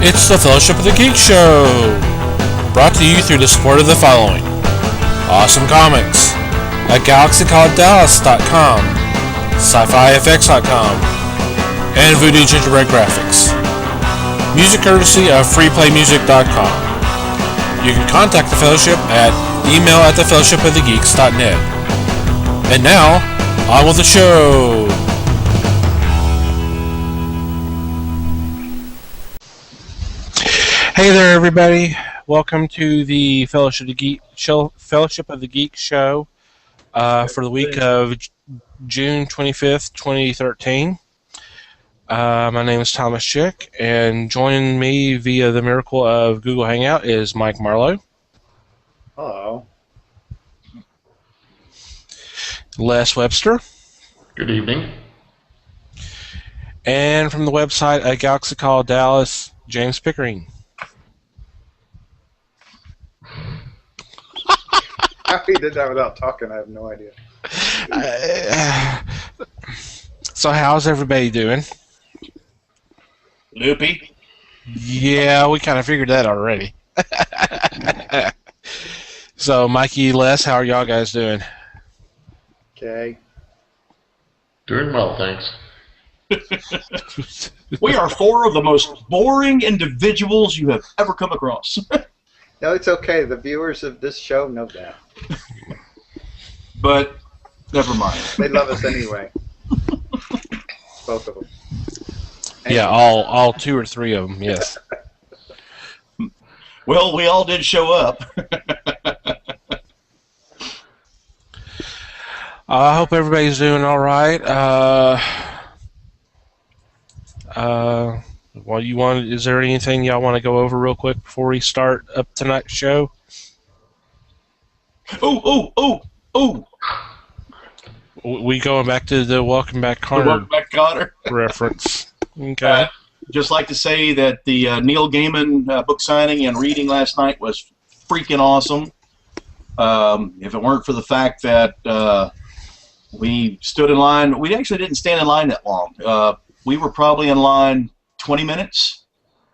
It's the Fellowship of the Geeks Show, brought to you through the support of the following: Awesome Comics at GalaxyColledDallas.com, SciFiFX.com, and Voodoo Gingerbread Graphics. Music courtesy of FreePlayMusic.com. You can contact the Fellowship at email@thefellowshipofthegeeks.net. And now, on with the show! Hey there, everybody! Welcome to the Fellowship of the Geeks show for the week of June 25th, 2013. My name is Thomas Chick, and joining me via the miracle of Google Hangout is Mike Marlowe. Hello. Les Webster. Good evening. And from the website at Galaxy Call Dallas, James Pickering. How he did that without talking, I have no idea. So how's everybody doing? Loopy? Yeah, we kind of figured that already. So, Mikey, Les, how are y'all guys doing? Okay. Doing well, thanks. We are four of the most boring individuals you have ever come across. No, it's okay. The viewers of this show know that. But, never mind. They love us anyway. Both of them. Yeah, all two or three of them, yes. Well, we all did show up. I hope everybody's doing all right. Is there anything y'all want to go over real quick before we start up tonight's show? Oh! We going back to the Welcome Back Connor reference. Okay. Just like to say that the Neil Gaiman book signing and reading last night was freaking awesome. If it weren't for the fact that we stood in line, we actually didn't stand in line that long. We were probably in line 20 minutes,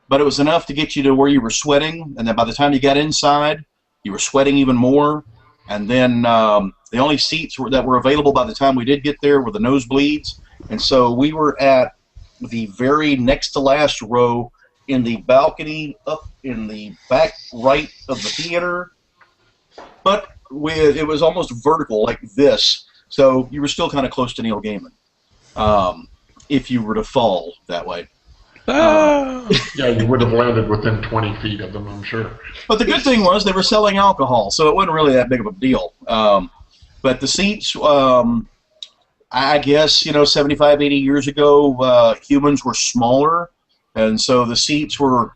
but it was enough to get you to where you were sweating, and then by the time you got inside, you were sweating even more. And then the only seats that were available by the time we did get there were the nosebleeds, and so we were at the very next to last row in the balcony up in the back right of the theater, but it was almost vertical like this, so you were still kind of close to Neil Gaiman if you were to fall that way. Yeah, you would have landed within 20 feet of them, I'm sure. But the good thing was they were selling alcohol, so it wasn't really that big of a deal. But the seats, I guess, 75, 80 years ago, humans were smaller, and so the seats were,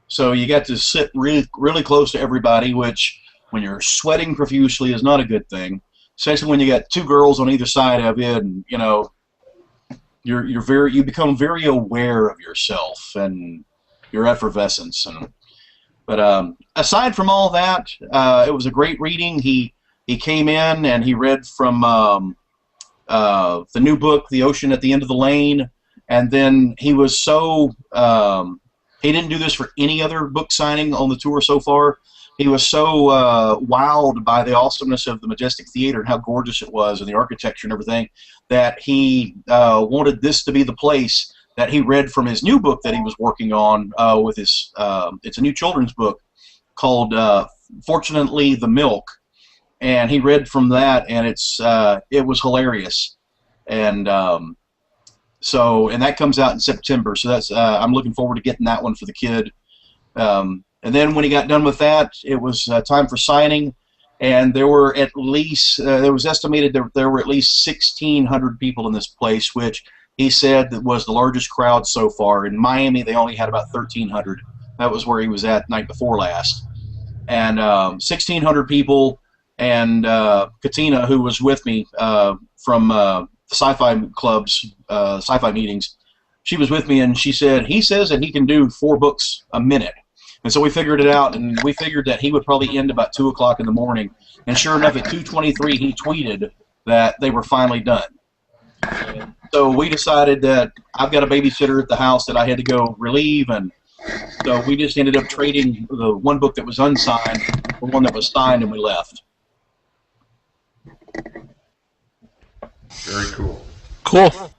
so you got to sit really, really close to everybody, which, when you're sweating profusely, is not a good thing, especially when you got two girls on either side of you, and, you become very aware of yourself and your effervescence. But aside from all that, it was a great reading. He came in and he read from the new book, The Ocean at the End of the Lane, and then he was so he didn't do this for any other book signing on the tour so far. He was so wowed by the awesomeness of the Majestic Theater and how gorgeous it was and the architecture and everything that he wanted this to be the place that he read from his new book that he was working on with his, it's a new children's book called Fortunately the Milk, and he read from that, and it was hilarious. And so that comes out in September, so that's I'm looking forward to getting that one for the kid. And then when he got done with that, it was time for signing, and there were at least, it was estimated there were at least 1,600 people in this place, which he said that was the largest crowd so far. In Miami, they only had about 1,300. That was where he was at night before last. And 1,600 people, and Katina, who was with me from the sci-fi clubs, sci-fi meetings, she was with me, and she said, he says that he can do 4 books a minute. And so we figured it out, and we figured that he would probably end about 2 o'clock in the morning. And sure enough, at 2:23, he tweeted that they were finally done. So we decided that I've got a babysitter at the house that I had to go relieve, and so we just ended up trading the one book that was unsigned for one that was signed, and we left. Very cool. Cool.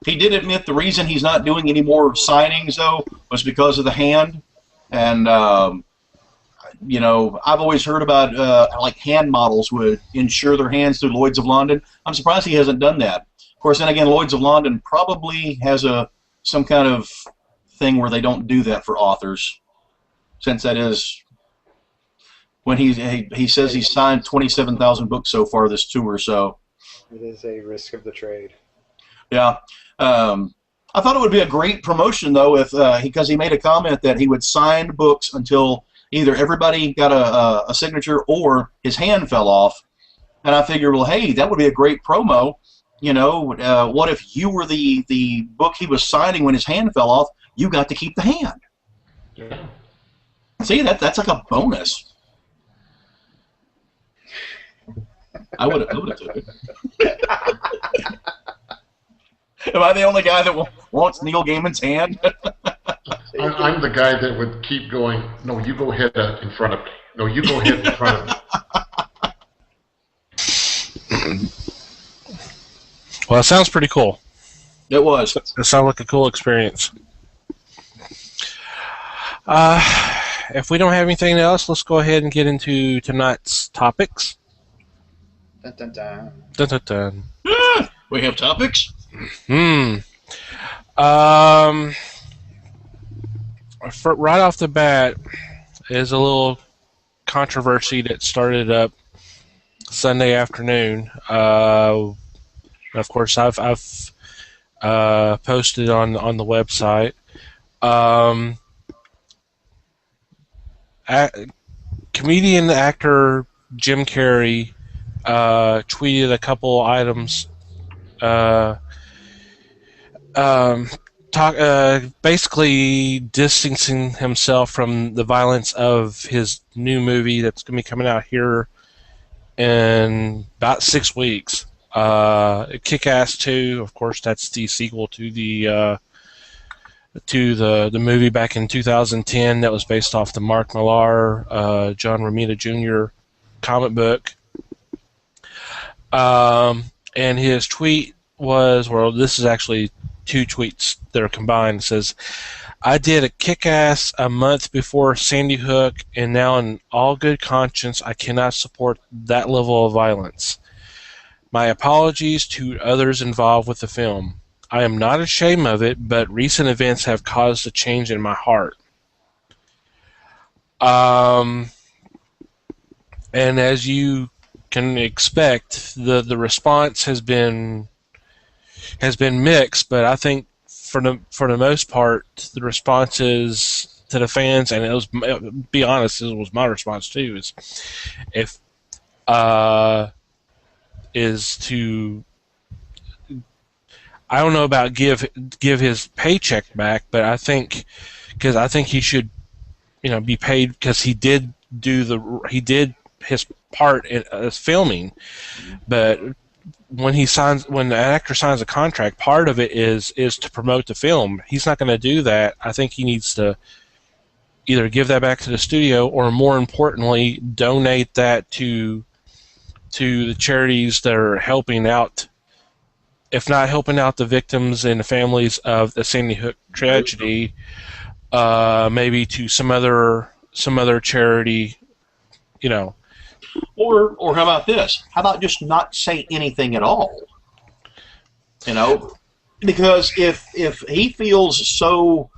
He did admit the reason he's not doing any more signings, though, was because of the hand. And, you know, I've always heard about, like, hand models would insure their hands through Lloyd's of London. I'm surprised he hasn't done that. Of course, then again, Lloyd's of London probably has some kind of thing where they don't do that for authors, since that is when he says he's signed 27,000 books so far this tour. So it is a risk of the trade. Yeah. I thought it would be a great promotion, though, if because he made a comment that he would sign books until either everybody got a signature or his hand fell off. And I figured, well, hey, that would be a great promo. You know, what if you were the book he was signing when his hand fell off? You got to keep the hand. Yeah. See, that's like a bonus. I would have took it. Am I the only guy that wants Neil Gaiman's hand? I'm the guy that would keep going, no, you go ahead in front of me. No, you go ahead in front of me. Well, it sounds pretty cool. It was. It sounds like a cool experience. If we don't have anything else, let's go ahead and get into tonight's topics. Dun, dun, dun. Dun, dun, dun. We have topics? Right off the bat is a little controversy that started up Sunday afternoon. Of course, I've posted on the website. Comedian actor Jim Carrey tweeted a couple items. Basically distancing himself from the violence of his new movie that's going to be coming out here in about 6 weeks. Kick-Ass 2, of course, that's the sequel to the movie back in 2010 that was based off the Mark Millar, John Romita Jr. comic book. And his tweet was, well, this is actually 2 tweets that are combined. It says, I did a Kick-Ass a month before Sandy Hook, and now in all good conscience, I cannot support that level of violence. My apologies to others involved with the film. I am not ashamed of it, but recent events have caused a change in my heart. And as you can expect, the response has been mixed, but I think for the most part, the responses to the fans, and it was, be honest, it was my response too, is to, I don't know about give his paycheck back, but I think he should, be paid because he did his part in filming, but when an actor signs a contract, part of it is to promote the film. He's not going to do that. I think he needs to either give that back to the studio, or more importantly, donate that to the charities that are helping out, if not helping out the victims and the families of the Sandy Hook tragedy, maybe to some other charity, Or how about this? How about just not say anything at all? Because if he feels so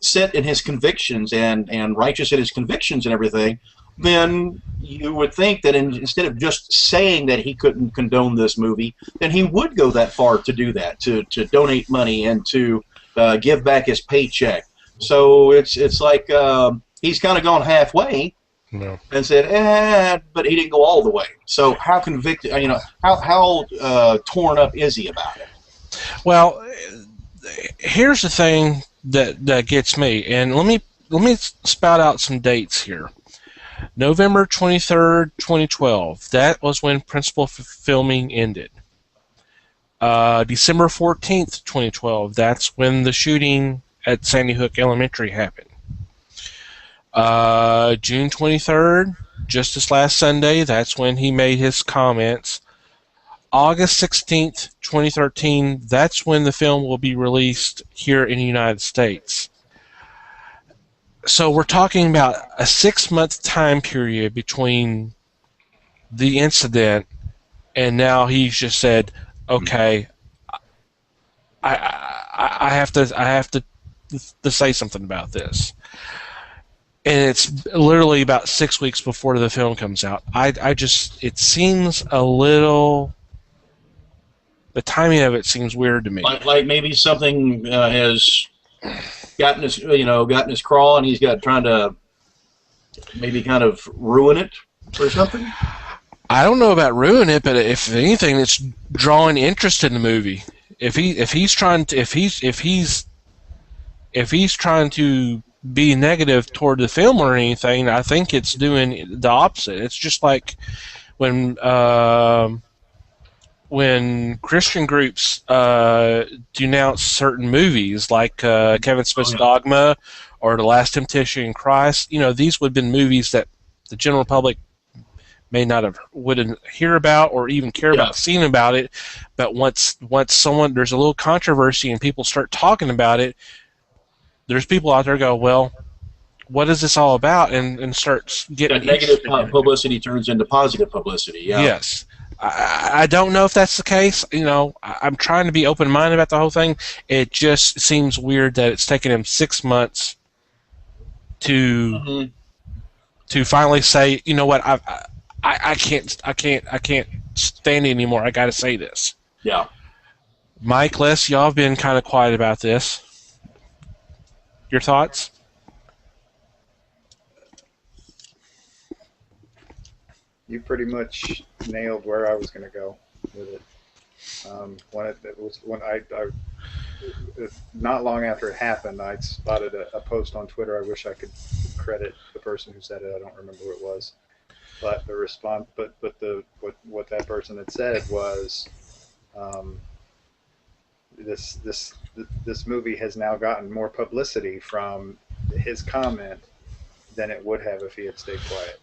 set in his convictions and righteous in his convictions and everything, then you would think that instead of just saying that he couldn't condone this movie, then he would go that far to do that, to donate money and to give back his paycheck. So it's like he's kind of gone halfway. No. And said, but he didn't go all the way. So how convicted? How torn up is he about it? Well, here's the thing that gets me, and let me spout out some dates here. November 23rd, 2012. That was when principal filming ended. December 14th, 2012, that's when the shooting at Sandy Hook Elementary happened. June 23rd, just this last Sunday, that's when he made his comments. August 16th, 2013, that's when the film will be released here in the United States. So we're talking about a 6-month time period between the incident and now he's just said, okay, I have to say something about this. And it's literally about 6 weeks before the film comes out. It seems a little, the timing of it seems weird to me. Like maybe something has gotten his crawl, and he's trying to maybe kind of ruin it or something. I don't know about ruin it, but if anything, it's drawing interest in the movie. If he's trying to be negative toward the film or anything, I think it's doing the opposite. It's just like when Christian groups denounce certain movies, like Kevin Smith's Dogma or The Last Temptation in Christ. These would have been movies that the general public may not have wouldn't hear about or even care about seeing about it, but once there's a little controversy and people start talking about it, there's people out there go, well, what is this all about, and starts getting negative publicity turns into positive publicity. Yes. I don't know if that's the case. I'm trying to be open-minded about the whole thing. It just seems weird that it's taken him 6 months to finally say, you know what, I can't stand it anymore. I got to say this. Yeah. Mike, Les, y'all have been kind of quiet about this. Your thoughts? You pretty much nailed where I was going to go with it. Not long after it happened, I spotted a post on Twitter. I wish I could credit the person who said it. I don't remember who it was. But the response, what that person had said was, this movie has now gotten more publicity from his comment than it would have if he had stayed quiet.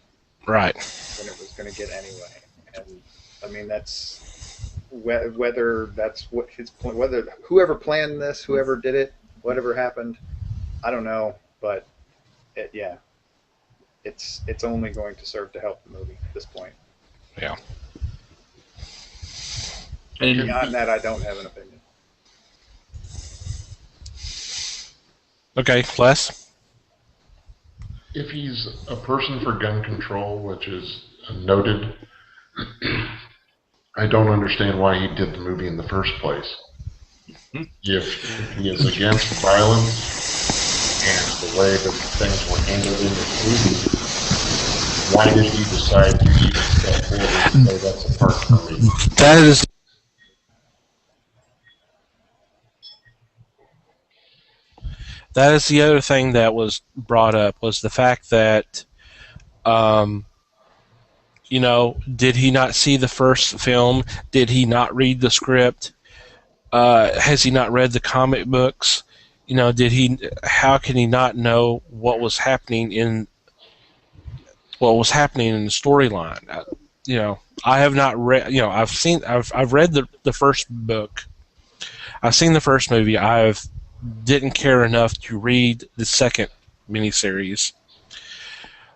Right. Than it was going to get anyway. And I mean, that's whether that's what his point, whether whoever planned this, whoever did it, whatever happened, I don't know, but it's only going to serve to help the movie at this point. Yeah. And beyond that, I don't have an opinion. Okay, Les? If he's a person for gun control, which is noted, I don't understand why he did the movie in the first place. If he is against violence and the way that things were handled in the movie, why did he decide to even step forward and say that's a part for me? That is the other thing that was brought up, was the fact that, did he not see the first film? Did he not read the script? Has he not read the comic books? How can he not know what was happening in the storyline? I have not read, I've read the first book. I've seen the first movie. Didn't care enough to read the second miniseries.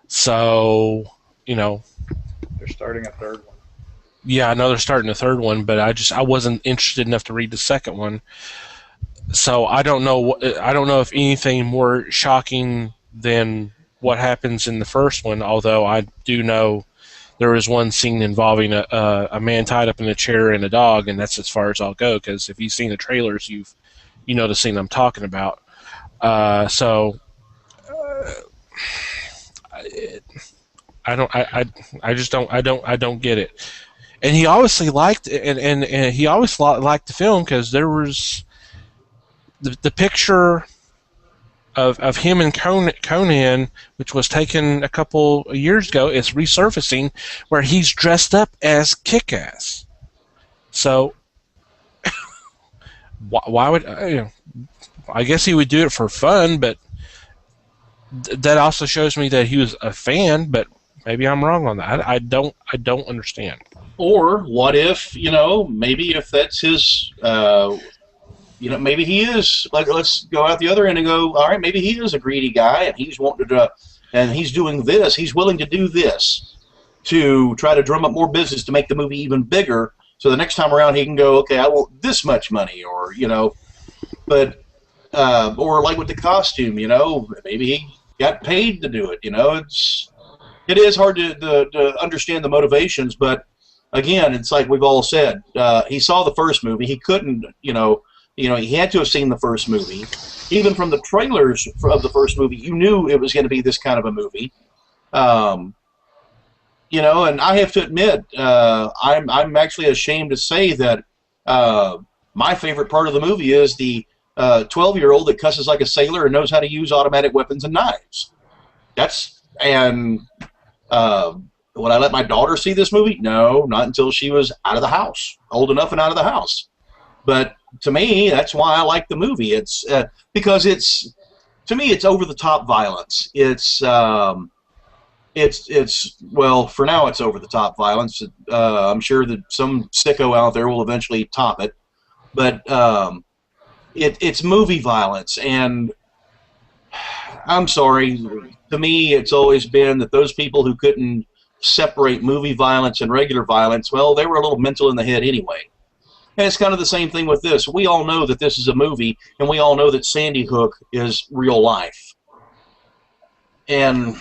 So, they're starting a third one. Yeah, I know they're starting a third one, but I wasn't interested enough to read the second one. So I don't know if anything more shocking than what happens in the first one, although I do know there is one scene involving a man tied up in a chair and a dog, and that's as far as I'll go, because if you've seen the trailers, you know the scene I'm talking about. I don't get it. And he obviously liked and he always liked the film, because there was the picture of him and Conan, which was taken a couple of years ago, is resurfacing, where he's dressed up as Kick-Ass. So why would I guess he would do it for fun, but that also shows me that he was a fan. But maybe I'm wrong on that. I don't understand. Or what if, maybe if that's his, maybe he is, let's go out the other end and go, all right, maybe he is a greedy guy and he's wanting to, and he's doing this, he's willing to do this to try to drum up more business to make the movie even bigger, so the next time around he can go, okay, I want this much money, or, but, or like with the costume, maybe he got paid to do it, it is hard to understand the motivations, but again, it's like we've all said, he saw the first movie, he couldn't, he had to have seen the first movie. Even from the trailers of the first movie, you knew it was going to be this kind of a movie. And I have to admit, I'm actually ashamed to say that my favorite part of the movie is the 12-year-old that cusses like a sailor and knows how to use automatic weapons and knives. Would I let my daughter see this movie? No, not until she was out of the house, old enough and out of the house. But to me, that's why I like the movie. It's because to me, it's over-the-top violence. It's well, for now, it's over-the-top violence. I'm sure that some sicko out there will eventually top it. But it's movie violence, and I'm sorry. To me, it's always been that those people who couldn't separate movie violence and regular violence, well, they were a little mental in the head anyway. And it's kind of the same thing with this. We all know that this is a movie, and we all know that Sandy Hook is real life. And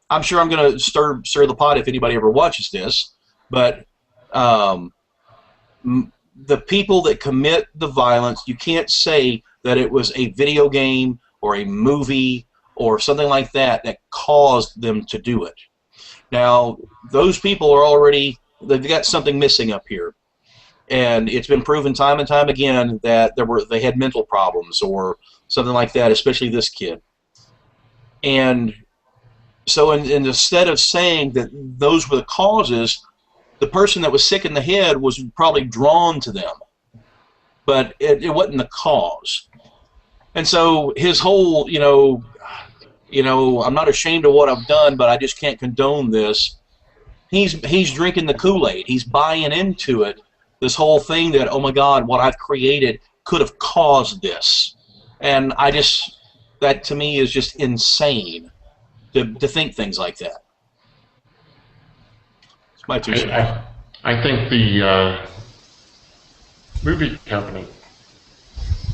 I'm sure I'm going to stir the pot if anybody ever watches this, but the people that commit the violence, you can't say that it was a video game or a movie or something like that that caused them to do it. Now, those people are already, they've got something missing up here. And it's been proven time and time again that they had mental problems or something like that, especially this kid. And so instead of saying that those were the causes, the person that was sick in the head was probably drawn to them. But it wasn't the cause. And so his whole, I'm not ashamed of what I've done, but I just can't condone this. He's drinking the Kool-Aid. He's buying into it. This whole thing that, oh my God, what I've created could have caused this. And that to me is just insane to think things like that. It's my 2 cents. I think the movie company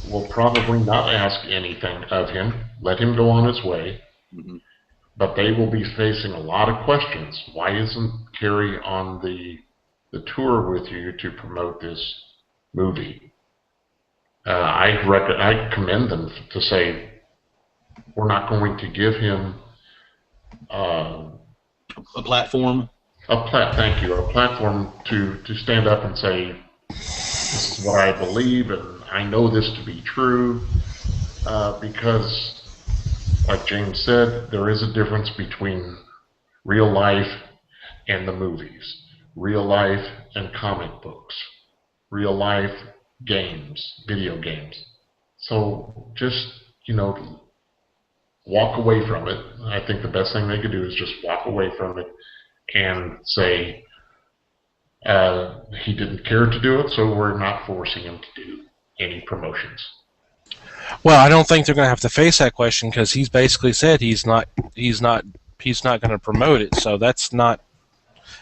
will probably not ask anything of him, let him go on his way, but they will be facing a lot of questions. Why isn't Carrey on the tour with you to promote this movie? I commend them to say, we're not going to give him a platform. Thank you. A platform to stand up and say, this is what I believe, and I know this to be true, because, like James said, there is a difference between real life and the movies. Real life and comic books, real life games, video games. So just, walk away from it. I think the best thing they could do is just walk away from it and say he didn't care to do it, so we're not forcing him to do any promotions. Well, I don't think they're going to have to face that question because he's basically said he's not going to promote it. So it's not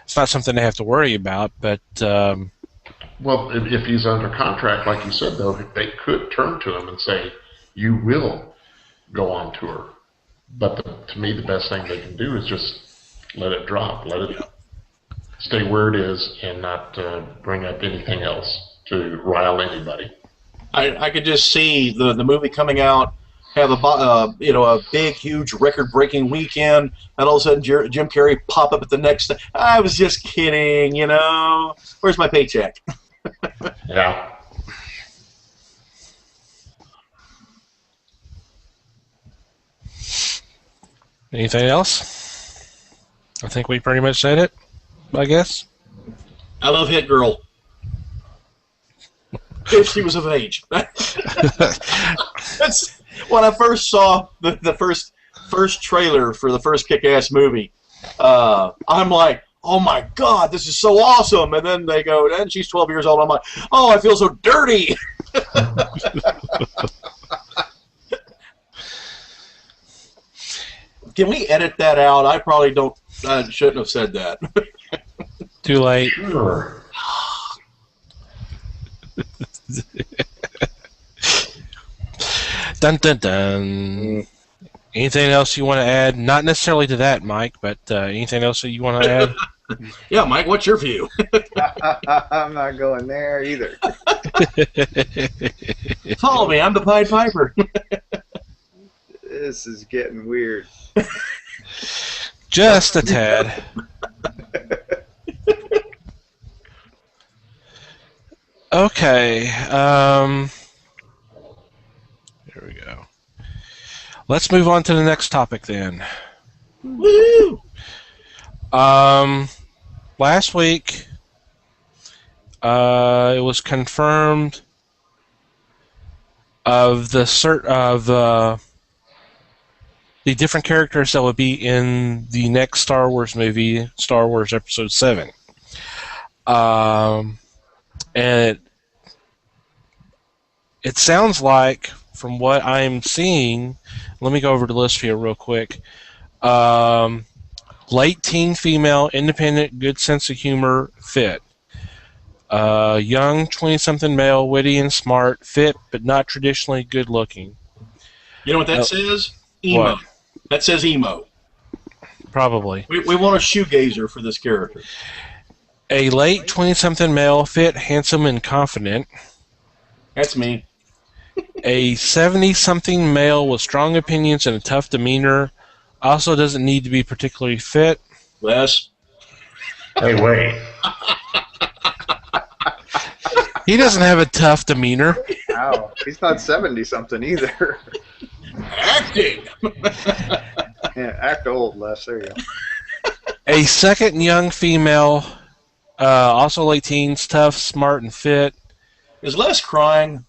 something they have to worry about. But well, if he's under contract, like you said, though, they could turn to him and say, "You will go on tour." But to me, the best thing they can do is just let it drop, let it stay where it is, and not bring up anything else to rile anybody. I could just see the movie coming out, have a big, huge, record-breaking weekend, and all of a sudden Jim Carrey pop up at the next thing. I was just kidding, Where's my paycheck? Yeah. Anything else? I think we pretty much said it, I guess. I love Hit Girl. if she was of age. That's when I first saw the first trailer for the first Kick-Ass movie. I'm like, oh my God, this is so awesome! And then they go, and she's 12 years old. I'm like, oh, I feel so dirty. Can we edit that out? I probably don't. I shouldn't have said that. Too late. Sure. Dun dun dun. Anything else you want to add? Not necessarily to that, Mike, but anything else that you want to add? Yeah, Mike, what's your view? I'm not going there either. Follow me. I'm the Pied Piper. This is getting weird. Just a tad. Okay. Here we go. Let's move on to the next topic then. Woo! Last week, it was confirmed of the different characters that would be in the next Star Wars movie, Star Wars Episode VII. And it sounds like, from what I'm seeing, let me go over the list here real quick. Late teen female, independent, good sense of humor, fit. Young 20-something male, witty and smart, fit, but not traditionally good looking. You know what that says? Emo. What? That says emo. Probably. We want a shoegazer for this character. A late 20-something male, fit, handsome, and confident. That's me. A 70-something male with strong opinions and a tough demeanor. Also doesn't need to be particularly fit. Les? Hey, wait. He doesn't have a tough demeanor. Wow, he's not 70-something either. Acting! Yeah, act old, Les. There you go. A second young female, also late teens, tough, smart, and fit. Is Les crying?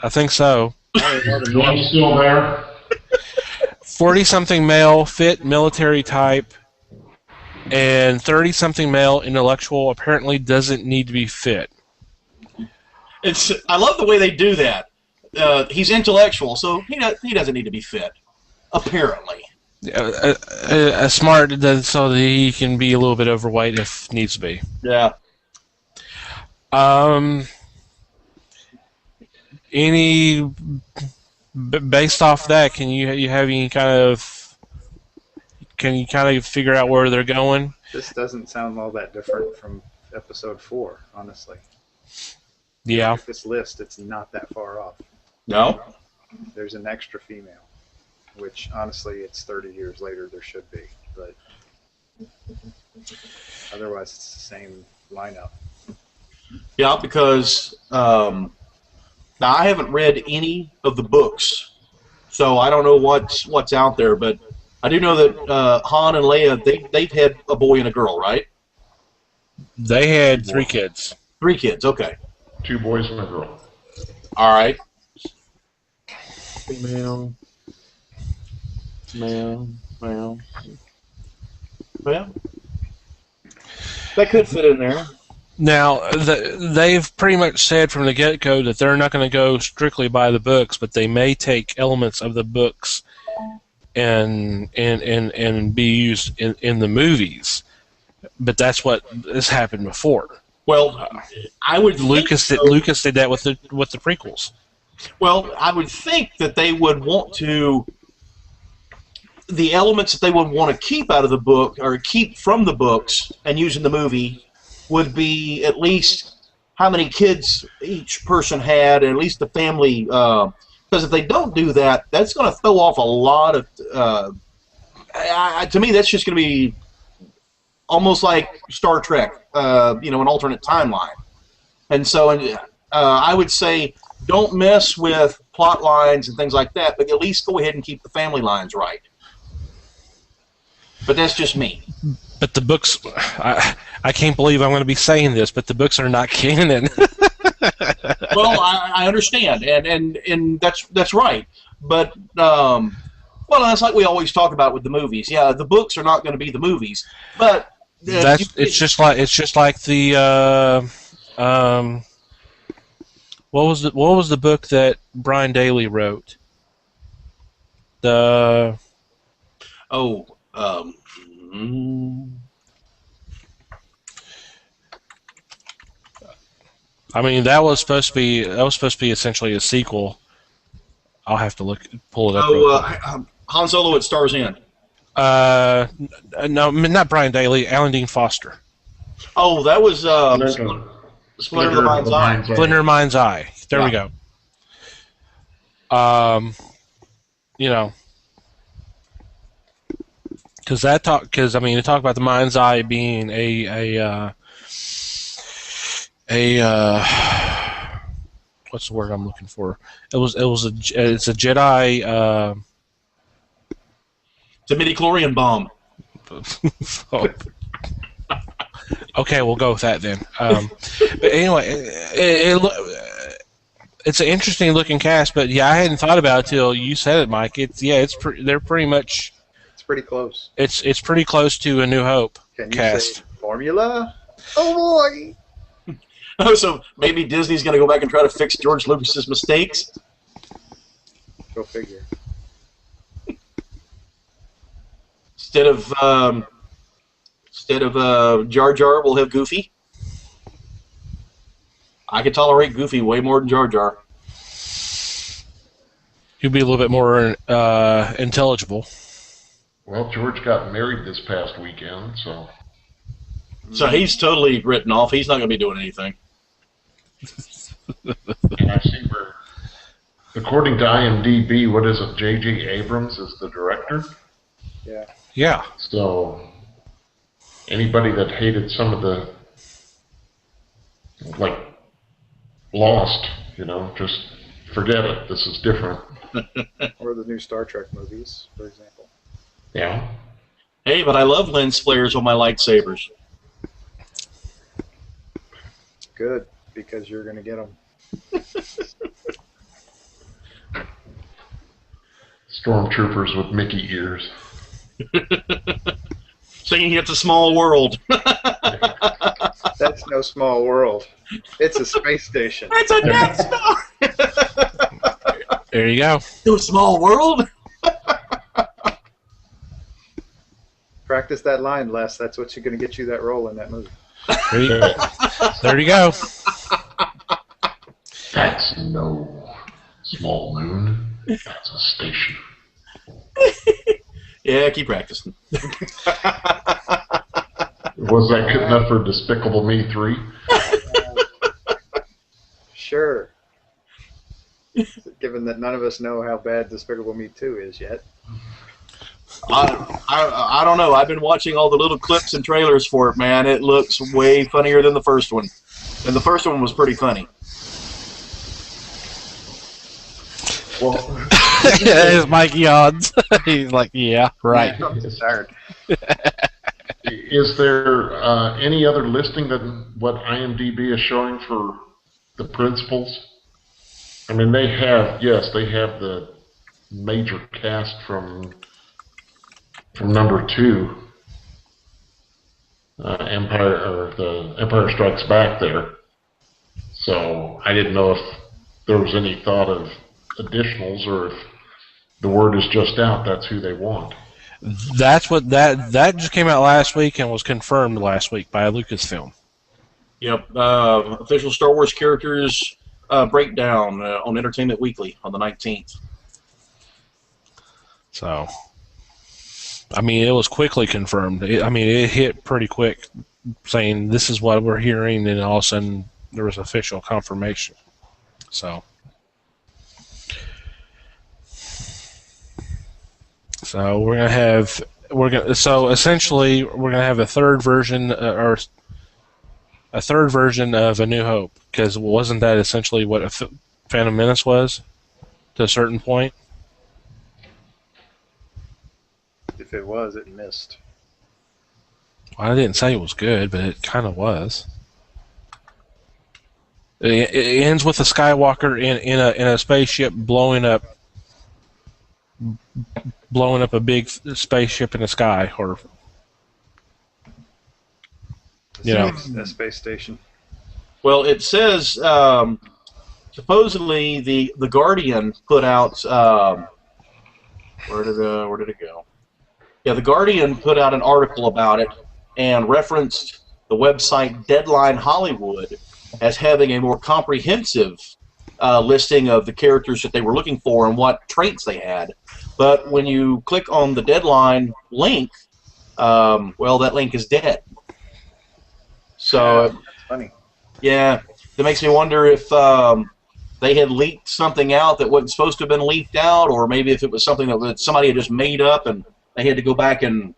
I think so. I'm still there. 40-something male, fit, military type, and 30-something male, intellectual, apparently doesn't need to be fit. I love the way they do that. He's intellectual, so he doesn't need to be fit, apparently. Smart so that he can be a little bit overweight if needs to be. Yeah. Based off that, can you have any kind of figure out where they're going? This doesn't sound all that different from Episode 4, honestly. Yeah. This list, it's not that far off. No? There's an extra female, which honestly, it's 30 years later. There should be, but otherwise, it's the same lineup. Yeah, because now I haven't read any of the books, so I don't know what's out there. But I do know that Han and Leia they've had a boy and a girl, right? They had 3 kids. 3 kids, okay. 2 boys and a girl. All right. Male. Well, that could fit in there. Now, they've pretty much said from the get-go that they're not going to go strictly by the books, but they may take elements of the books and be used in the movies. But that's what has happened before. Well, I would Lucas did that with the prequels. Well, I would think that they would want to. The elements that they would want to keep out of the book or keep from the books and use in the movie would be at least how many kids each person had, and at least the family. Because if they don't do that, that's going to throw off a lot of. To me, that's just going to be almost like Star Trek, an alternate timeline. And so I would say don't mess with plot lines and things like that, but at least go ahead and keep the family lines right. But that's just me. But the books, I can't believe I'm going to be saying this, but the books are not canon. Well, I understand, and that's right. But well, that's like we always talk about with the movies. Yeah, the books are not going to be the movies, but it's just like the what was the book that Brian Daley wrote? The I mean, that was supposed to be essentially a sequel. I'll have to pull it up. Han Solo at Star's End. No, not Brian Daley. Alan Dean Foster. Oh, that was Splinter of the Mind's Eye. Splinter of the Mind's Eye. There we go. You know, because I mean, they talk about the Mind's Eye being a what's the word I'm looking for? It's a Jedi. It's a midichlorian bomb. Oh. Okay, we'll go with that then. But anyway, it's an interesting looking cast. But yeah, I hadn't thought about it till you said it, Mike. They're pretty much. It's pretty close. It's pretty close to A New Hope Can you cast. say formula? Oh boy! Oh, so maybe Disney's going to go back and try to fix George Lucas's mistakes. Go figure. Instead of Jar Jar, we'll have Goofy. I could tolerate Goofy way more than Jar Jar. He'll be a little bit more intelligible. Well, George got married this past weekend, so... So he's totally written off. He's not going to be doing anything. And I see where, according to IMDb, what is it? J.J. Abrams is the director? Yeah. Yeah. So, anybody that hated some of the, like, Lost, just forget it. This is different. Or the new Star Trek movies, for example. Yeah. Hey, but I love lens flares on my lightsabers. Good, because you're going to get them. Stormtroopers with Mickey ears. Singing It's a Small World. That's no small world. It's a space station. It's a Death Star. There you go. To a small world. Practice that line, Les. That's what's going to get you that role in that movie. There you go. That's no small moon. That's a station. Yeah, keep practicing. Was that good enough for Despicable Me 3? Sure. Given that none of us know how bad Despicable Me 2 is yet. I don't know. I've been watching all the little clips and trailers for it, man. It looks way funnier than the first one. And the first one was pretty funny. Well, It's Mike yawns. He's like, yeah, right. I'm just tired. is there any other listing than what IMDb is showing for the principals? I mean, they have the major cast from number 2, the Empire Strikes Back there. So I didn't know if there was any thought of additionals, or if the word is just out, that's who they want. That's what that just came out last week and was confirmed last week by Lucasfilm. Yep. Official Star Wars characters breakdown on Entertainment Weekly on the 19th. So, I mean, it was quickly confirmed. It hit pretty quick, saying this is what we're hearing, and all of a sudden there was official confirmation. So essentially we're gonna have a third version of A New Hope, because wasn't that essentially what a Phantom Menace was to a certain point? If it was, it missed. Well, I didn't say it was good, but it kind of was. It ends with a Skywalker in a spaceship blowing up a big spaceship in the sky, or a space station. Well, it says supposedly the Guardian put out where did it go? Yeah, the Guardian put out an article about it and referenced the website Deadline Hollywood as having a more comprehensive listing of the characters that they were looking for and what traits they had. But when you click on the Deadline link, well, that link is dead. So, that's funny. Yeah, that makes me wonder if they had leaked something out that wasn't supposed to have been leaked out, or maybe if it was something that somebody had just made up and they had to go back and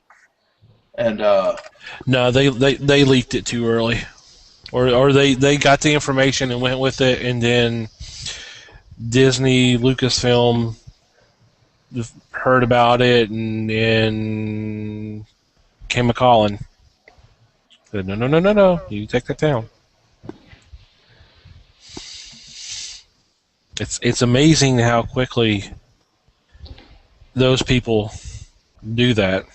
no, they leaked it too early, or they got the information and went with it, and then Disney, Lucasfilm heard about it and then came a calling. Said, no, you take that down. It's amazing how quickly those people do that.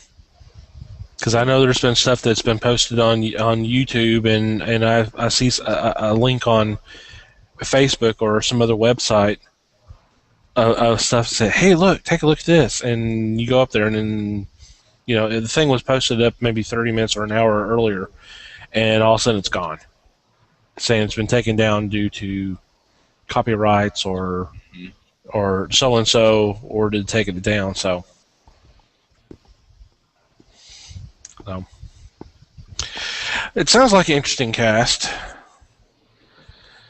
Because I know there's been stuff that's been posted on YouTube, and I see a link on Facebook or some other website of stuff that say, hey, look, take a look at this. And you go up there, and then, the thing was posted up maybe 30 minutes or an hour earlier, and all of a sudden it's gone. Saying it's been taken down due to copyrights or so-and-so ordered to take it down, so... It sounds like an interesting cast.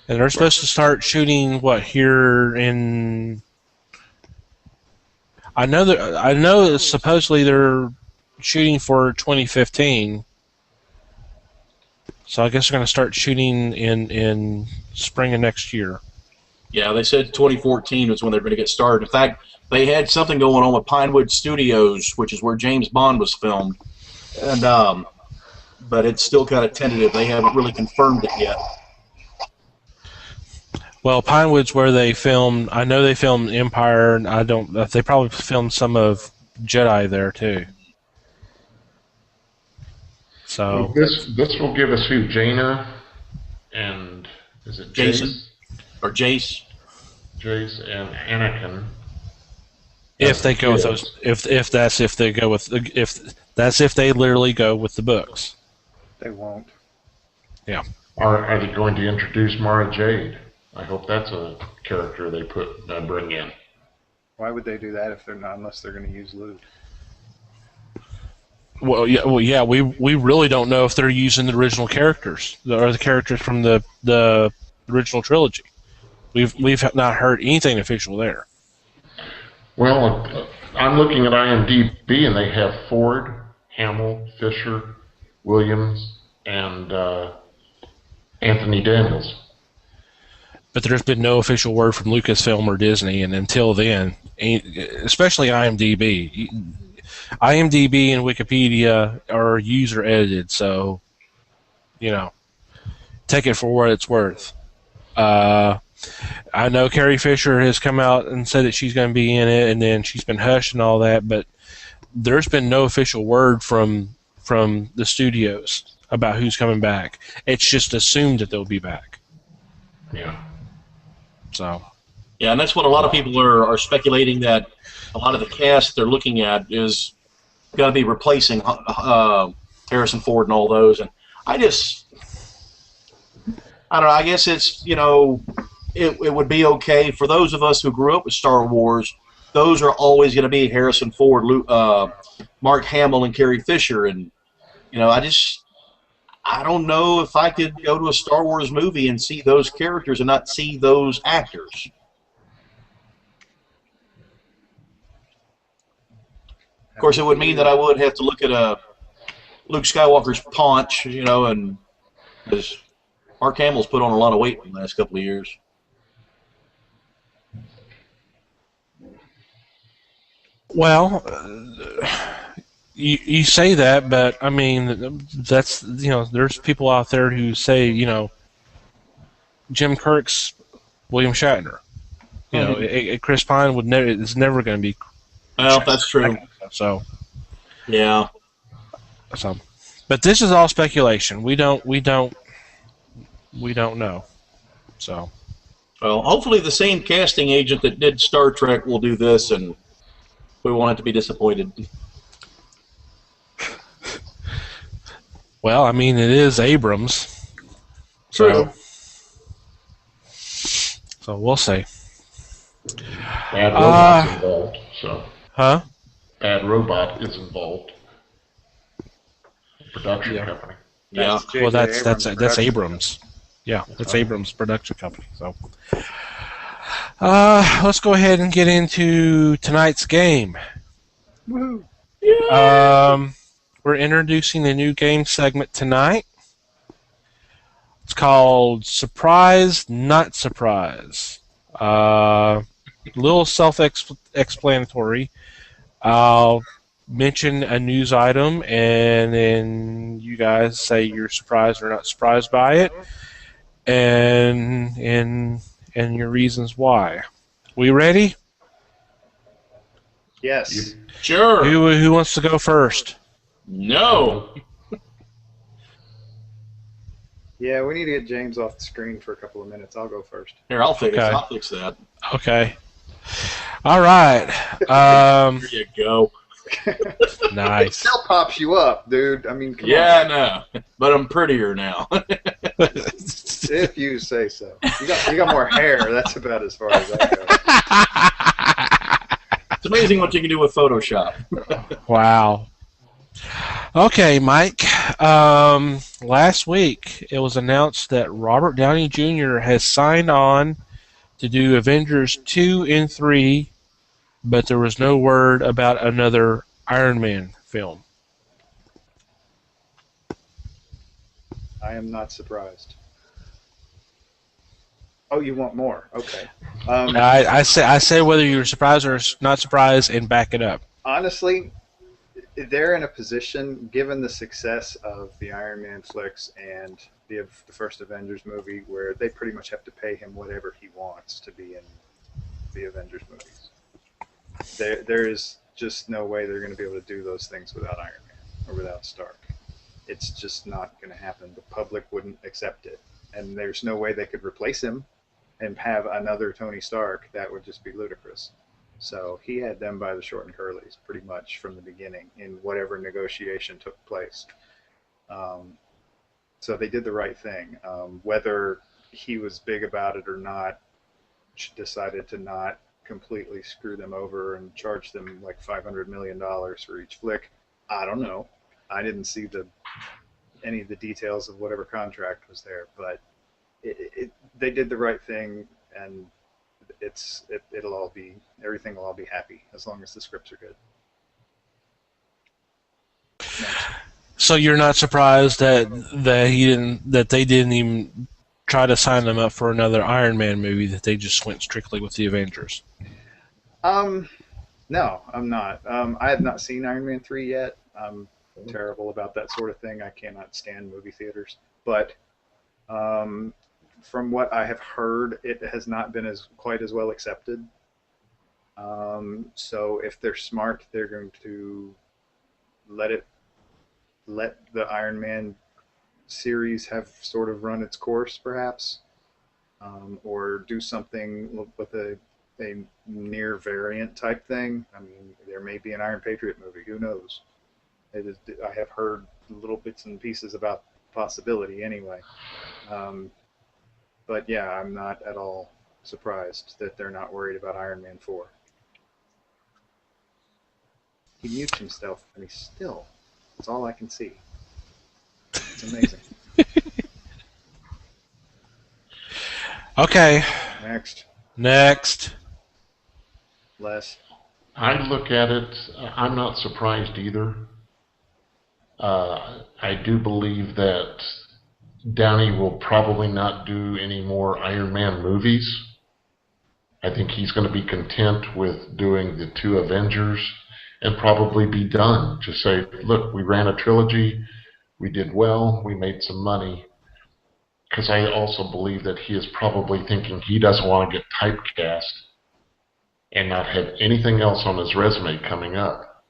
And they're supposed to start shooting here in... I know supposedly they're shooting for 2015. So I guess they're going to start shooting in spring of next year. Yeah, they said 2014 was when they're going to get started. In fact, they had something going on with Pinewood Studios, which is where James Bond was filmed. And but it's still kind of tentative. They haven't really confirmed it yet. Well, Pinewood's where they filmed. I know they filmed Empire. And they probably filmed some of Jedi there too. So this will give us who? Jaina and is it Jason Jace? or Jace? Jace and Anakin. If they go with those, if they literally go with the books. They won't. Yeah. Are they going to introduce Mara Jade? I hope that's a character they bring in. Why would they do that if they're not, unless they're going to use Luke? Well, yeah. We really don't know if they're using the original characters or the characters from the original trilogy. We've not heard anything official there. Well, I'm looking at IMDb, and they have Ford, Hamill, Fisher, Williams, and Anthony Daniels. But there's been no official word from Lucasfilm or Disney, and until then, especially IMDb. IMDb and Wikipedia are user edited, so take it for what it's worth. I know Carrie Fisher has come out and said that she's going to be in it, and then she's been hushed and all that, but there's been no official word from the studios about who's coming back. It's just assumed that they'll be back. Yeah. So. Yeah, and that's what a lot of people are speculating, that a lot of the cast they're looking at is got to be replacing Harrison Ford and all those, and I don't know. I guess it's it would be okay for those of us who grew up with Star Wars. Those are always going to be Harrison Ford, Mark Hamill, and Carrie Fisher, and I don't know if I could go to a Star Wars movie and see those characters and not see those actors. Of course, it would mean that I would have to look at Luke Skywalker's paunch, and because Mark Hamill's put on a lot of weight in the last couple of years. Well, you say that, but I mean, that's there's people out there who say Jim Kirk's William Shatner. You know, Chris Pine would never is never going to be. Well, that's true. So yeah. So, but this is all speculation. We don't know. So, well, hopefully the same casting agent that did Star Trek will do this, and we won't have to be disappointed. well, I mean, it is Abrams. True. So we'll see. Bad Robot's involved, so. Huh? Bad Robot is involved. Production company. Yeah. Well, that's Abrams. Yeah, that's Abrams' production company. So, let's go ahead and get into tonight's game. Woo! We're introducing a new game segment tonight. It's called Surprise, Not Surprise. Little self-explanatory. I'll mention a news item, and then you guys say you're surprised or not surprised by it, and your reasons why. We ready? Yes. Sure. Who wants to go first? No. Yeah, we need to get James off the screen for a couple of minutes. I'll go first. Here, I'll fix. Okay. I'll fix that. Okay. All right. There you go. It Nice. still pops you up, dude. I mean, come Yeah, on. I know. But I'm prettier now. If you say so. You got more hair. That's about as far as I go. It's amazing what you can do with Photoshop. Wow. Okay, Mike. Last week it was announced that Robert Downey Jr. has signed on to do Avengers 2 and 3, but there was no word about another Iron Man film. I am not surprised. Oh, you want more? Okay. I say whether you're surprised or not surprised, and back it up. Honestly, they're in a position, given the success of the Iron Man flicks and the first Avengers movie, where they pretty much have to pay him whatever he wants to be in the Avengers movies. There is just no way they're going to be able to do those things without Iron Man or without Stark. It's just not going to happen. The public wouldn't accept it. And there's no way they could replace him and have another Tony Stark. That would just be ludicrous. So he had them by the short and curlies pretty much from the beginning in whatever negotiation took place. So they did the right thing. Whether he was big about it or not, decided to not completely screw them over and charge them like $500 million for each flick. I don't know. I didn't see any of the details of whatever contract was there, but they did the right thing, and everything will all be happy as long as the scripts are good. Next. So you're not surprised that they didn't even try to sign them up for another Iron Man movie, that they just went strictly with the Avengers? No, I'm not. I have not seen Iron Man 3 yet. I'm terrible about that sort of thing. I cannot stand movie theaters. But from what I have heard, it has not been quite as well accepted. So if they're smart, they're going to let the Iron Man series have sort of run its course, perhaps, or do something with a near variant type thing. I mean, there may be an Iron Patriot movie. Who knows? I have heard little bits and pieces about possibility anyway. But yeah, I'm not at all surprised that they're not worried about Iron Man 4. He mutes himself, and he's still. That's all I can see. It's amazing. Okay. Next. Les. I look at it, I'm not surprised either. I do believe that Downey will probably not do any more Iron Man movies. I think he's going to be content with doing the 2 Avengers and probably be done. Just say, look, we ran a trilogy, we did well, we made some money. because I also believe that he is probably thinking he doesn't want to get typecast and not have anything else on his resume coming up.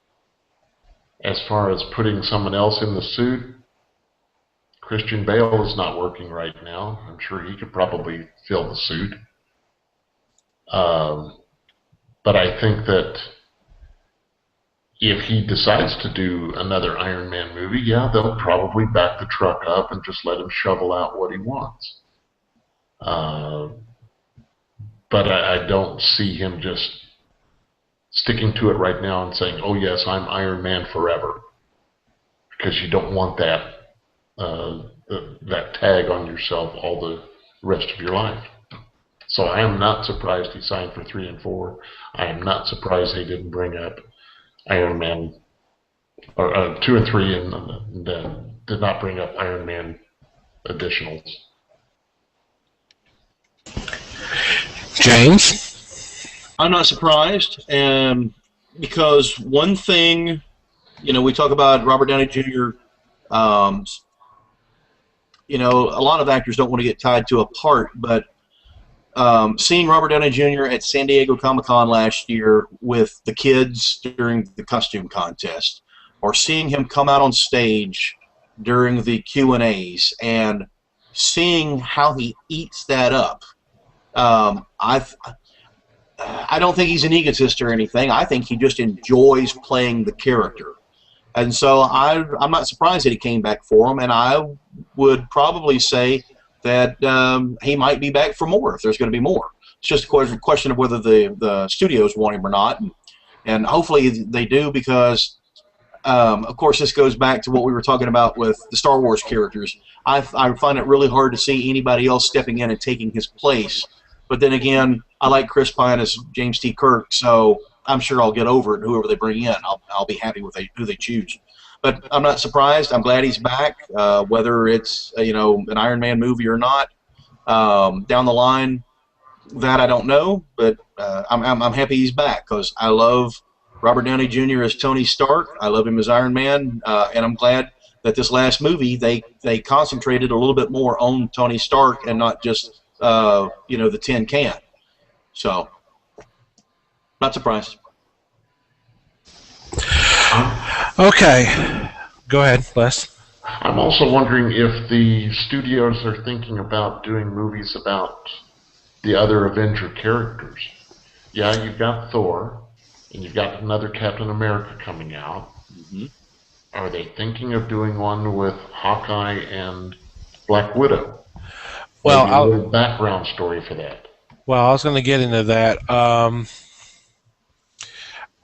As far as putting someone else in the suit, Christian Bale is not working right now. I'm sure he could probably fill the suit. But I think that if he decides to do another Iron Man movie, yeah, they'll probably back the truck up and just let him shovel out what he wants. But I don't see him just sticking to it right now and saying, oh yes, I'm Iron Man forever. Because you don't want that that tag on yourself all the rest of your life. So I am not surprised he signed for 3 and 4. I am not surprised he didn't bring up Iron Man, or 2 and 3, and did not bring up Iron Man additionals. James? I'm not surprised, because one thing, we talk about Robert Downey Jr., a lot of actors don't want to get tied to a part, but seeing Robert Downey Jr. at San Diego Comic-Con last year with the kids during the costume contest, or seeing him come out on stage during the Q&As and seeing how he eats that up, I don't think he's an egotist or anything. I think he just enjoys playing the character. And so I'm not surprised that he came back for him, and I would probably say that he might be back for more if there's going to be more. It's just a question of whether the studios want him or not, and hopefully they do, because, of course, this goes back to what we were talking about with the Star Wars characters. I find it really hard to see anybody else stepping in and taking his place. But then again, I like Chris Pine as James T. Kirk, so I'm sure I'll get over it. Whoever they bring in, I'll be happy with who they choose. But I'm not surprised. I'm glad he's back. Whether it's an Iron Man movie or not, down the line, that I don't know. But I'm happy he's back, because I love Robert Downey Jr. as Tony Stark. I love him as Iron Man, and I'm glad that this last movie they concentrated a little bit more on Tony Stark and not just the tin can. So, not surprised. Okay. Go ahead, Les. I'm also wondering if the studios are thinking about doing movies about the other Avenger characters. Yeah, you've got Thor, and you've got another Captain America coming out. Mm-hmm. Are they thinking of doing one with Hawkeye and Black Widow? Well, maybe a little background story for that. Well, I was going to get into that.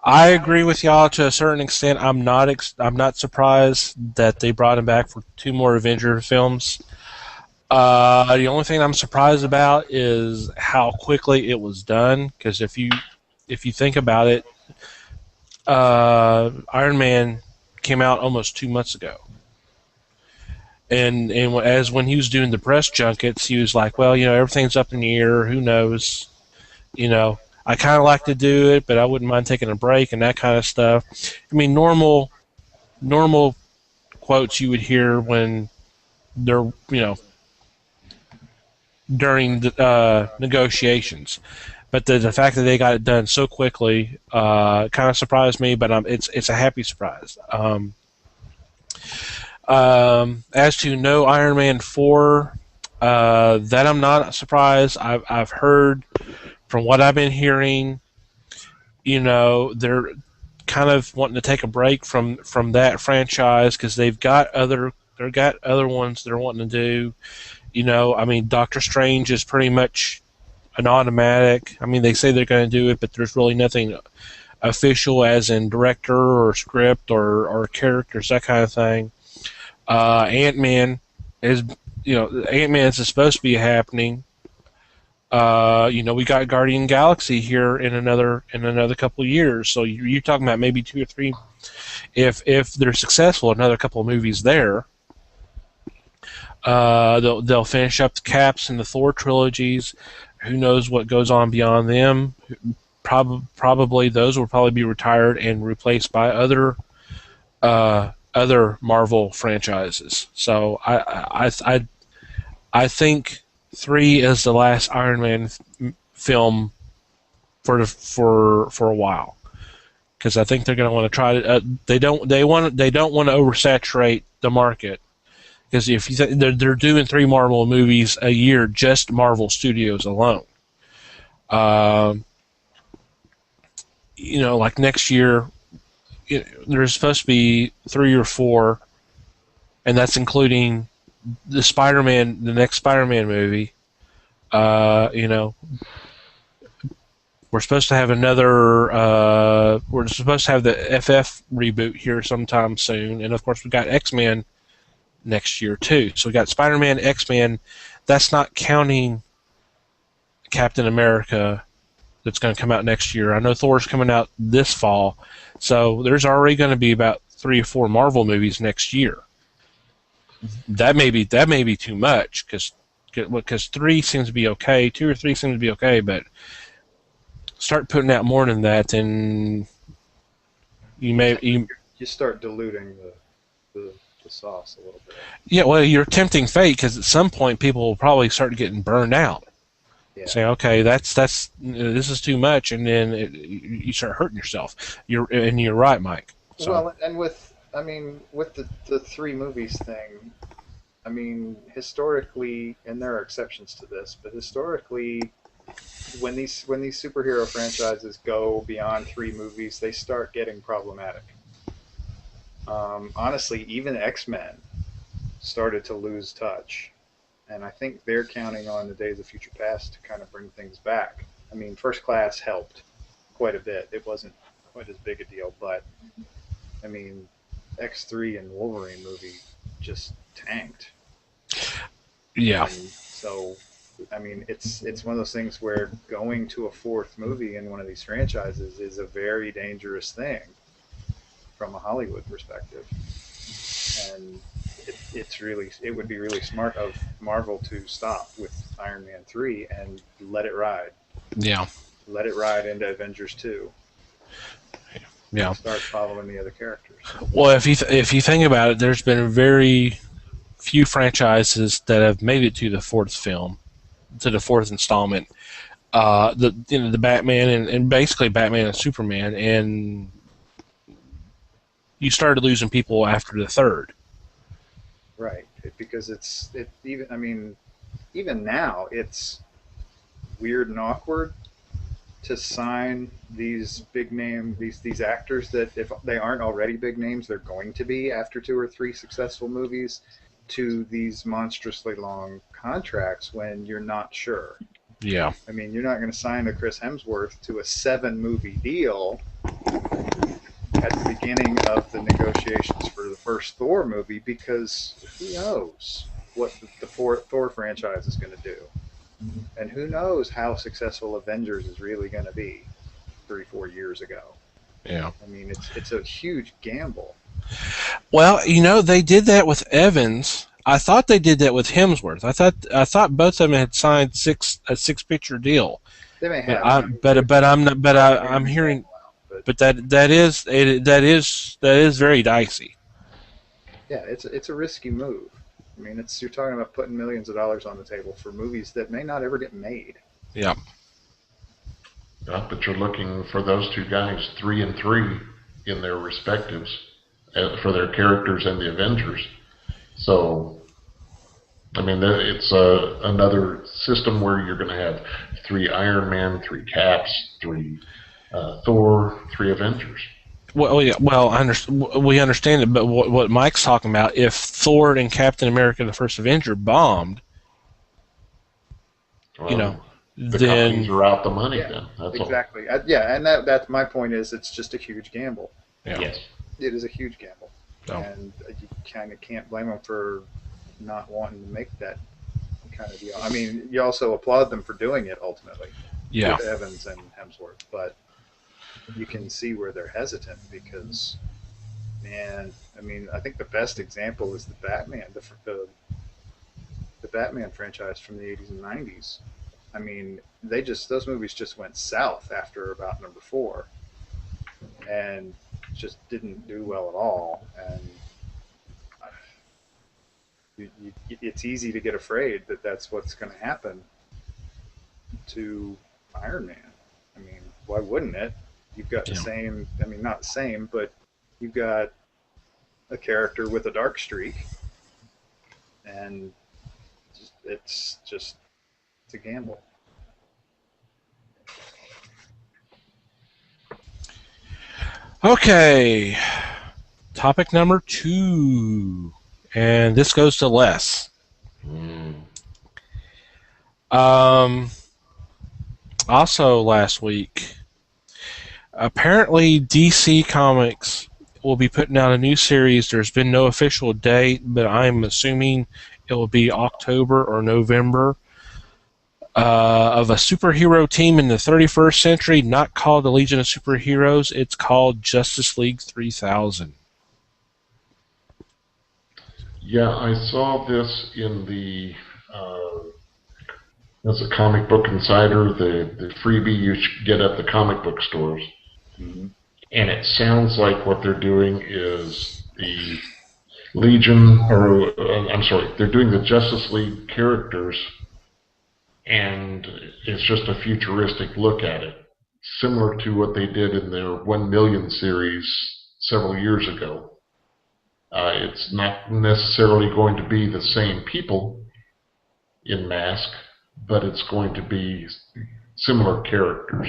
I agree with y'all to a certain extent. I'm not surprised that they brought him back for 2 more Avenger films. The only thing I'm surprised about is how quickly it was done. Because if you think about it, Iron Man came out almost 2 months ago. And as when he was doing the press junkets, he was like, well, everything's up in the air. Who knows? I kind of like to do it, but I wouldn't mind taking a break and that kind of stuff. I mean, normal quotes you would hear when they're, during the negotiations. But the fact that they got it done so quickly kind of surprised me, but it's a happy surprise. As to no Iron Man 4, that I'm not surprised. I've heard, from what I've been hearing, they're kind of wanting to take a break from that franchise because they've got other ones they're wanting to do. I mean, Doctor Strange is pretty much an automatic. I mean, they say they're going to do it, but there's really nothing official, as in director or script or characters, that kind of thing. Ant-Man is supposed to be happening. We got Guardian Galaxy here in another couple of years. So you're talking about maybe 2 or 3, if they're successful, another couple of movies there. They'll finish up the Caps and the Thor trilogies. Who knows what goes on beyond them? Probably those will probably be retired and replaced by other Marvel franchises. So I think 3 is the last Iron Man film for a while, because I think they're going to want to try to. They don't want to oversaturate the market, because if you they're doing 3 Marvel movies a year, just Marvel Studios alone. Like next year, there's supposed to be 3 or 4, and that's including the next Spider-Man movie. We're supposed to have we're supposed to have the FF reboot here sometime soon, and of course we got X-Men next year too. So we got Spider-Man, X-Men. That's not counting Captain America, that's going to come out next year. I know Thor's coming out this fall, so there's already going to be about 3 or 4 Marvel movies next year. That may be too much, because 3 seems to be okay, 2 or 3 seems to be okay, but start putting out more than that, and you start diluting the sauce a little bit. Yeah, well, you're tempting fate, because at some point people will probably start getting burned out. Yeah. Saying, okay, this is too much, and then you start hurting yourself. You're right, Mike. So. Well, and with the 3 movies thing, I mean, historically, and there are exceptions to this, but historically, when these superhero franchises go beyond 3 movies, they start getting problematic. Honestly, even X-Men started to lose touch, and I think they're counting on the Days of Future Past to kind of bring things back. I mean, First Class helped quite a bit. It wasn't quite as big a deal, but I mean, X3 and Wolverine movie just tanked. Yeah. And so, I mean, it's one of those things where going to a 4th movie in one of these franchises is a very dangerous thing from a Hollywood perspective, and it would be really smart of Marvel to stop with Iron Man 3 and let it ride. Yeah. Let it ride into Avengers 2. Yeah. Start following the other characters. Well, if you think about it, there's been very few franchises that have made it to the 4th film, to the 4th installment. The Batman and basically Batman and Superman, and you started losing people after the 3rd. Right, because even now it's weird and awkward to sign these big name these actors that, if they aren't already big names, they're going to be after 2 or 3 successful movies, to these monstrously long contracts when you're not sure. Yeah. I mean, you're not going to sign a Chris Hemsworth to a 7-movie deal at the beginning of the negotiations for the first Thor movie, because who knows what the Thor franchise is going to do. And who knows how successful Avengers is really going to be 3-4 years ago. Yeah. I mean, it's a huge gamble. Well, they did that with Evans. I thought they did that with Hemsworth. I thought both of them had signed a 6-picture deal. They may have. I'm hearing, but that is very dicey. Yeah, it's a risky move. I mean, you're talking about putting millions of dollars on the table for movies that may not ever get made. Yeah. Yeah, but you're looking for those 2 guys 3 and 3 in their respectives for their characters and the Avengers. So, I mean, it's another system where you're going to have 3 Iron Man, 3 Caps, 3 Thor, 3 Avengers. Well, yeah, we understand it, but what Mike's talking about, if Thor and Captain America: The First Avenger bombed, the then companies are out the money. Yeah, then that's exactly. And that's my point. Is it's just a huge gamble. Yeah. Yes. It is a huge gamble, Oh. and you kind of can't blame them for not wanting to make that kind of deal. I mean, you also applaud them for doing it ultimately. Yeah. With Evans and Hemsworth, but you can see where they're hesitant because, man, I mean, I think the best example is the Batman, the Batman franchise from the 80s and 90s. I mean, those movies just went south after about number 4, and just didn't do well at all. And it's easy to get afraid that that's what's going to happen to Iron Man. I mean, why wouldn't it? You've got the same, I mean, not the same, but you've got a character with a dark streak, and it's a gamble. Okay, topic number 2, and this goes to Les. Also last week, apparently DC Comics will be putting out a new series. There's been no official date, but I'm assuming it will be October or November, of a superhero team in the 31st century, not called the Legion of Superheroes. It's called Justice League 3000. Yeah, I saw this in the as a comic book insider, the freebie you should get at the comic book stores. Mm-hmm. And it sounds like what they're doing is the Legion, or I'm sorry, they're doing the Justice League characters, and it's just a futuristic look at it, similar to what they did in their 1 Million series several years ago. It's not necessarily going to be the same people in mask, but it's going to be similar characters.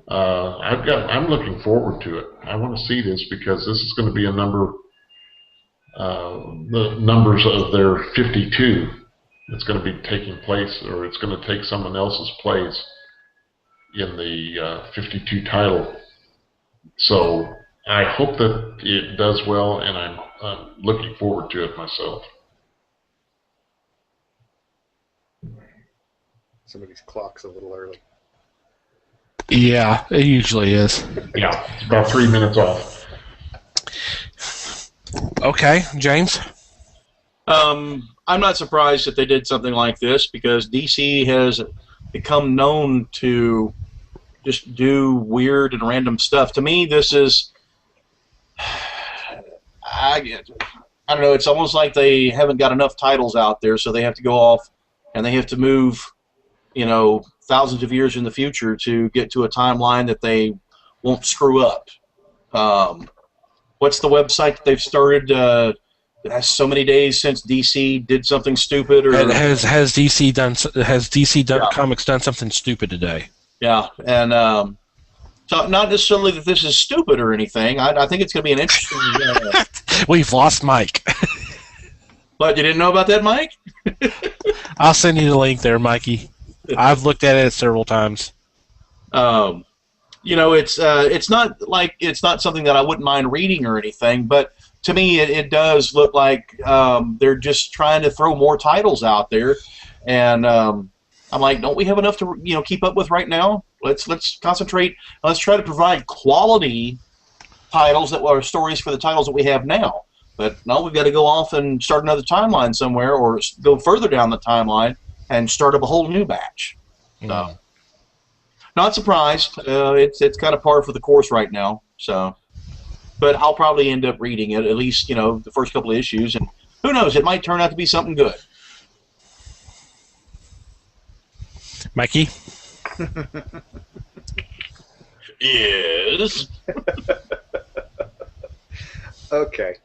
I'm looking forward to it. I want to see this because this is going to be a number, the numbers of their 52. It's going to be taking place, or it's going to take someone else's place in the 52 title. So I hope that it does well, and I'm looking forward to it myself. Somebody's clock's a little early. Yeah, it usually is. Yeah, it's about 3 minutes off. Okay, James? I'm not surprised that they did something like this, because DC has become known to just do weird and random stuff. To me, this is... I don't know, it's almost like they haven't got enough titles out there, so they have to go off and they have to move, you know, thousands of years in the future to get to a timeline that they won't screw up. What's the website that they've started? It has so many days since DC did something stupid, or has DC Comics done something stupid today? Yeah, and so not necessarily that this is stupid or anything. I think it's going to be an interesting. We've lost Mike. What, you didn't know about that, Mike? I'll send you the link there, Mikey. I've looked at it several times. You know, it's not like it's not something that I wouldn't mind reading or anything, but to me, it does look like they're just trying to throw more titles out there, and I'm like, don't we have enough to keep up with right now? Let's concentrate. Let's try to provide quality titles that are stories for the titles that we have now. But no, we've got to go off and start another timeline somewhere, or go further down the timeline and start up a whole new batch. So, not surprised. It's kind of par for the course right now. So, but I'll probably end up reading it, at least the first couple of issues, and who knows, it might turn out to be something good. Mikey? Yes. Okay.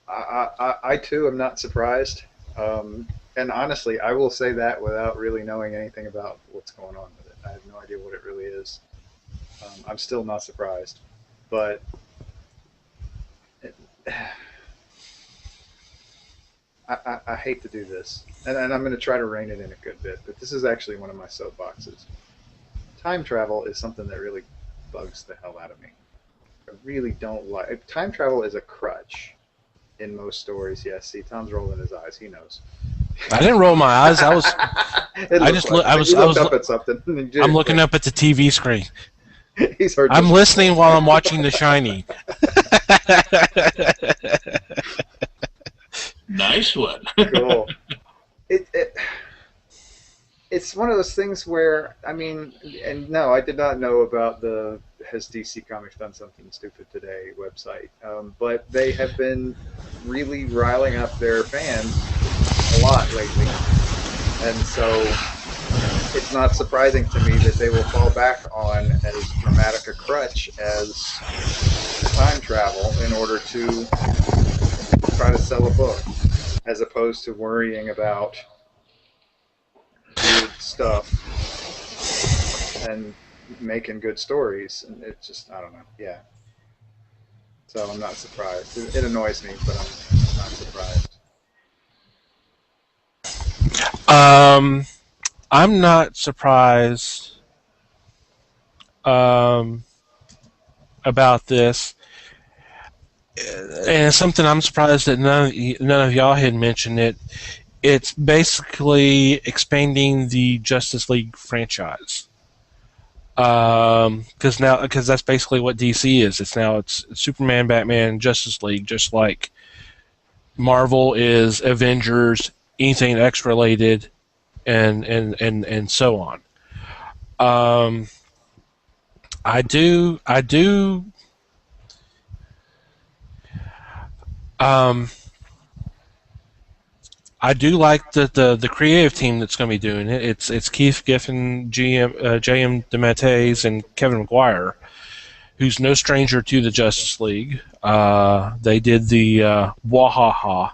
I too am not surprised. And honestly, I will say that without really knowing anything about what's going on with it. I have no idea what it really is. I'm still not surprised. But I hate to do this. And I'm going to try to rein it in a good bit. But this is actually one of my soapboxes. Time travel is something that really bugs the hell out of me. I really don't like... Time travel is a crutch in most stories. Yes, see, Tom's rolling his eyes. He knows. I didn't roll my eyes. I was. I just. I was up at something. I'm looking up at the TV screen. He's heard. I'm listening while I'm watching The Shining. Nice one. Cool. It's one of those things where, I mean, and no, I did not know about the has DC Comics done something stupid today website. But they have been really riling up their fans a lot lately. And so it's not surprising to me that they will fall back on as dramatic a crutch as time travel in order to try to sell a book, as opposed to worrying about weird stuff and making good stories. And it just, I don't know. Yeah. So I'm not surprised. It annoys me, but I'm not surprised. I'm not surprised about this, and it's something I'm surprised that none of y'all had mentioned it. It's basically expanding the Justice League franchise, because that's basically what DC is. It's Superman, Batman, Justice League, just like Marvel is Avengers, anything X related, and so on. I do like the creative team that's going to be doing it. It's Keith Giffen, J.M. DeMatteis, and Kevin McGuire, who's no stranger to the Justice League. They did the Wahaha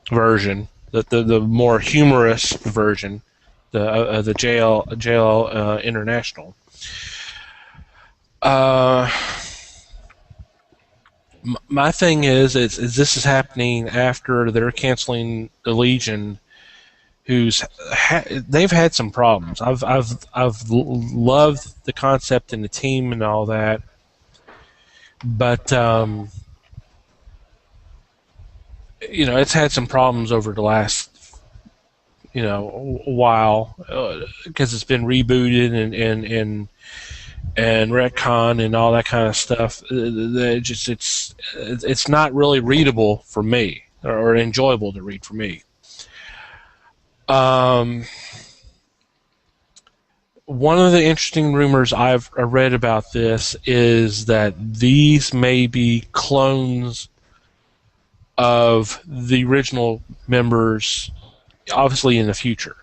version, the more humorous version, the JL International. My thing is this is happening after they're canceling the Legion, they've had some problems. I've loved the concept and the team and all that, but it's had some problems over the last while, because it's been rebooted and retcon and all that kind of stuff. It's not really readable for me, or enjoyable to read for me. One of the interesting rumors I've read about this is that these may be clones of the original members, obviously in the future,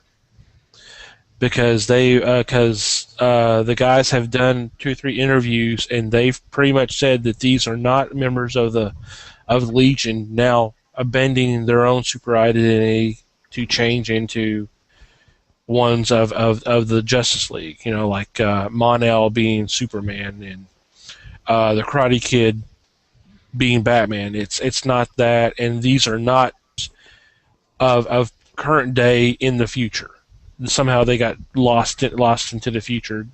because the guys have done 2 or 3 interviews, and they've pretty much said that these are not members of the Legion, now abandoning their own super identity to change into ones of the Justice League. Like Mon-El being Superman, and the Karate Kid being Batman. It's not that, and these are not of current day in the future. Somehow they got lost into the future.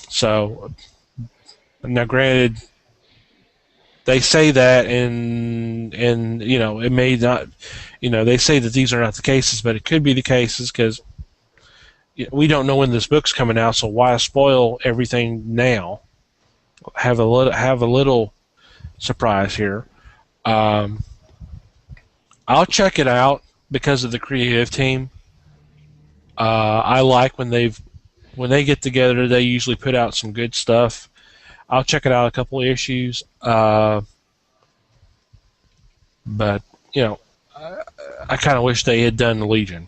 So now, granted, they say that, and it may not. They say that these are not the cases, but it could be the cases, because we don't know when this book's coming out. So why spoil everything now? Have a little surprise here. I'll check it out because of the creative team. I like when they get together, they usually put out some good stuff. I'll check it out a couple of issues. But I kind of wish they had done the Legion.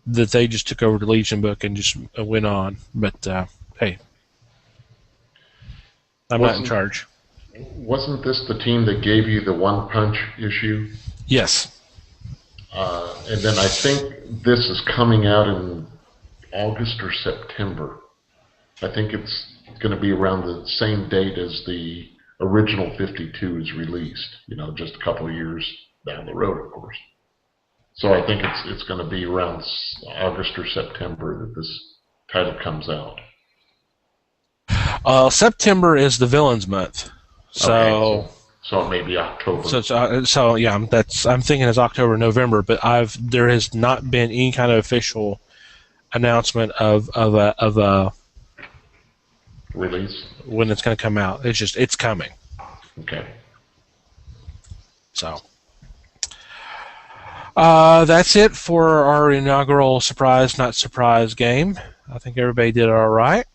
That they just took over the Legion book and just went on. But hey, I'm not in charge. Wasn't this the team that gave you the One Punch issue? Yes. And then I think this is coming out in August or September. I think it's going to be around the same date as the original 52 is released. Just a couple of years down the road, of course. So I think it's going to be around August or September that this title comes out. September is the Villains Month, so. Okay, so it may be October. So yeah, I'm thinking it's October, November, but there has not been any kind of official announcement of a release when it's going to come out. It's coming. Okay. So, That's it for our inaugural surprise, not surprise game. I think everybody did all right.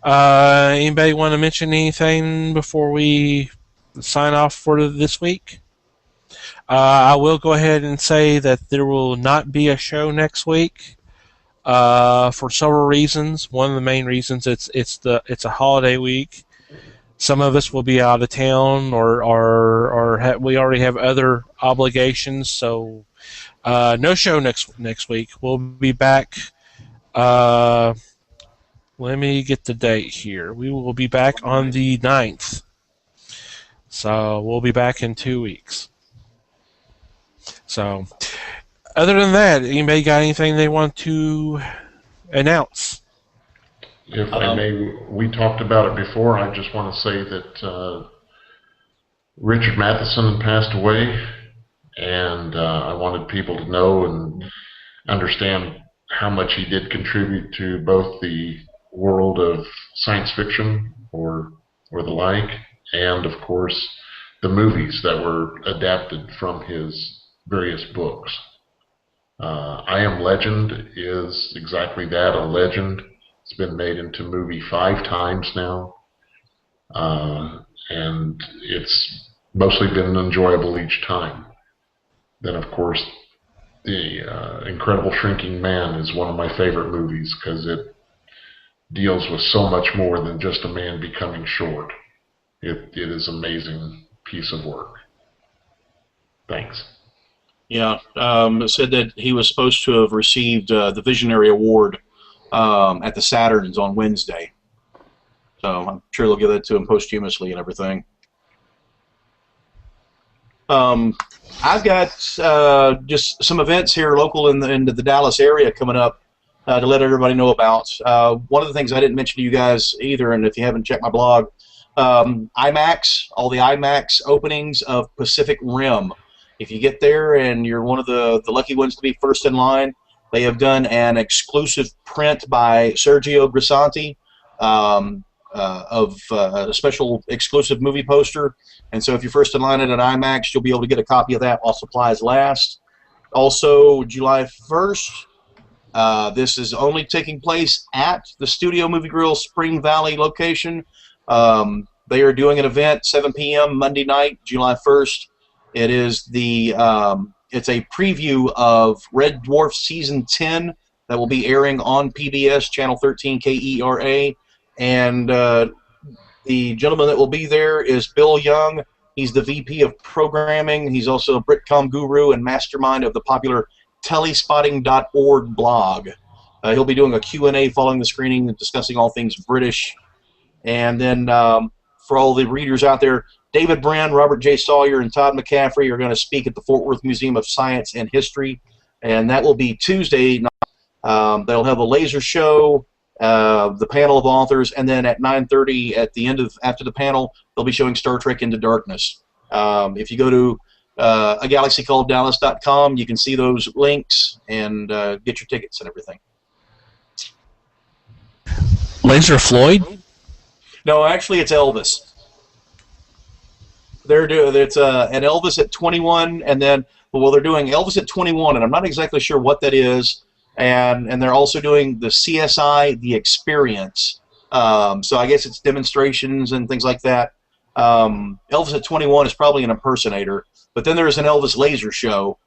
Anybody want to mention anything before we sign off for this week? I will go ahead and say that there will not be a show next week for several reasons. One of the main reasons it's a holiday week. Some of us will be out of town, or we already have other obligations. So no show next week. We'll be back. Let me get the date here. We will be back on the 9th. So we'll be back in 2 weeks. So, other than that, anybody got anything they want to announce? If I may, we talked about it before. I just want to say that Richard Matheson passed away, and I wanted people to know and understand how much he did contribute to both the world of science fiction or the like, and of course the movies that were adapted from his various books. I Am Legend is exactly that, a legend. It's been made into movie 5 times now, and it's mostly been enjoyable each time. Then, of course, The Incredible Shrinking Man is one of my favorite movies because it deals with so much more than just a man becoming short. It is an amazing piece of work. Thanks. Yeah, it said that he was supposed to have received the Visionary Award at the Saturns on Wednesday. So I'm sure they'll give that to him posthumously and everything. I've got just some events here local in the Dallas area coming up to let everybody know about. One of the things I didn't mention to you guys either, and if you haven't checked my blog, IMAX, all the IMAX openings of Pacific Rim. If you get there and you're one of the lucky ones to be first in line, they have done an exclusive print by Sergio Grisanti of a special exclusive movie poster. And so if you're first in line at an IMAX, you'll be able to get a copy of that while supplies last. Also, July 1st, this is only taking place at the Studio Movie Grill Spring Valley location. They are doing an event 7 p.m. Monday night, July 1st. It is it's a preview of Red Dwarf Season 10 that will be airing on PBS Channel 13 KERA. And the gentleman that will be there is Bill Young. He's the VP of Programming. He's also a Britcom guru and mastermind of the popular telespotting.org blog. He'll be doing a Q&A following the screening and discussing all things British. And then for all the readers out there, David Brand, Robert J. Sawyer, and Todd McCaffrey are going to speak at the Fort Worth Museum of Science and History, and that will be Tuesday night. They'll have a laser show, the panel of authors, and then at 9:30 at the end after the panel, they'll be showing Star Trek Into Darkness. If you go to agalaxycalleddallas.com, you can see those links and get your tickets and everything. Laser Floyd? No, actually, it's Elvis. It's an Elvis at 21, and then they're doing Elvis at 21, and I'm not exactly sure what that is. And they're also doing the CSI The Experience. So I guess it's demonstrations and things like that. Elvis at 21 is probably an impersonator, but then there's an Elvis laser show,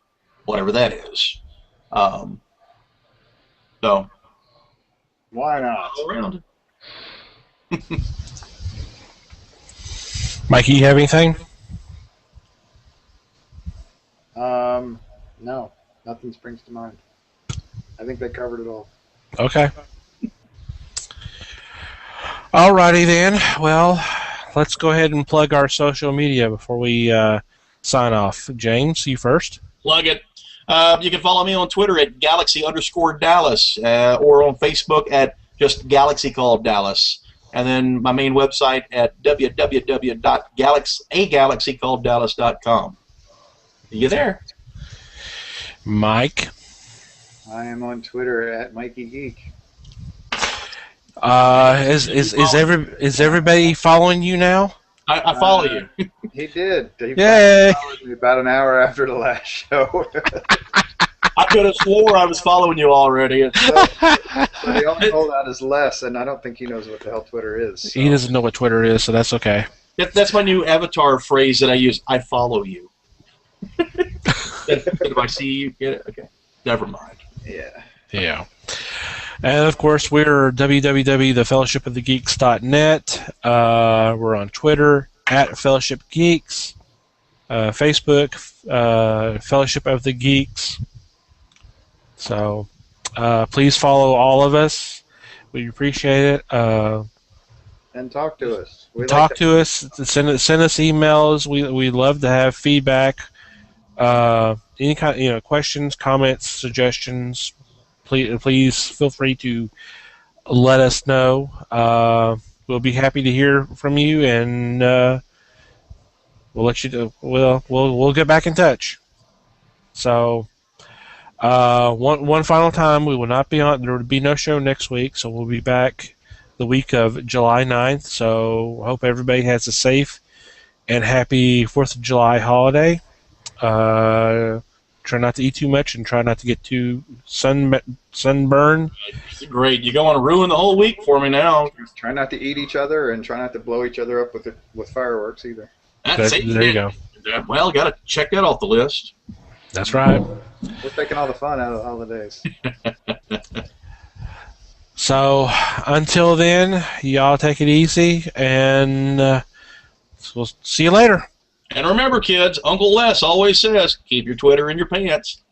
whatever that is. So why not? All around. Mikey, you have anything? No, nothing springs to mind. I think they covered it all. Okay. Alrighty then. Well, let's go ahead and plug our social media before we sign off. James, you first. Plug it. You can follow me on Twitter at Galaxy_Dallas or on Facebook at just Galaxy Called Dallas. And then my main website at www.agalaxycalleddallas.com. See you there. Mike. I am on Twitter at Mikey Geek. Is everybody following you now? I follow you. He did. He Yay! followed me about an hour after the last show. I could have swore I was following you already. But the only holdout is Les, and I don't think he knows what the hell Twitter is. So. He doesn't know what Twitter is, so that's okay. That's my new avatar phrase that I use. I follow you. If I see you, get it? Okay. Never mind. Yeah. Yeah. And, of course, we're www.thefellowshipofthegeeks.net. We're on Twitter, @FellowshipGeeks. Facebook, Fellowship of the Geeks. So, please follow all of us. We appreciate it. And talk to us. Talk to us. Send us emails. We love to have feedback. Any kind, questions, comments, suggestions. Please feel free to let us know. We'll be happy to hear from you, and we'll let you do. We'll get back in touch. So, one final time, we will not be on. There will be no show next week, so we'll be back the week of July 9th. So, hope everybody has a safe and happy 4th of July holiday. Try not to eat too much and try not to get too sunburn. Great. You're going to ruin the whole week for me now. Try not to eat each other and try not to blow each other up with fireworks either. There you go. Well, got to check that off the list. That's right. We're taking all the fun out of the holidays. So, until then, y'all take it easy, and we'll see you later. And remember, kids, Uncle Les always says, keep your Twitter in your pants.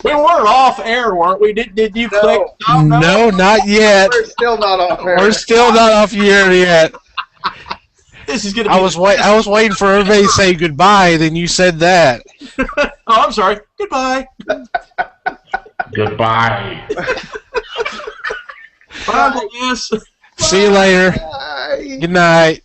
We were off air, weren't we? Did you click? No, not yet. We're still not off air. We're still not off air yet. This is gonna be I was waiting for everybody to say goodbye, then you said that. Oh, I'm sorry. Goodbye. Goodbye. Bye, Les. See you later. Bye. Good night.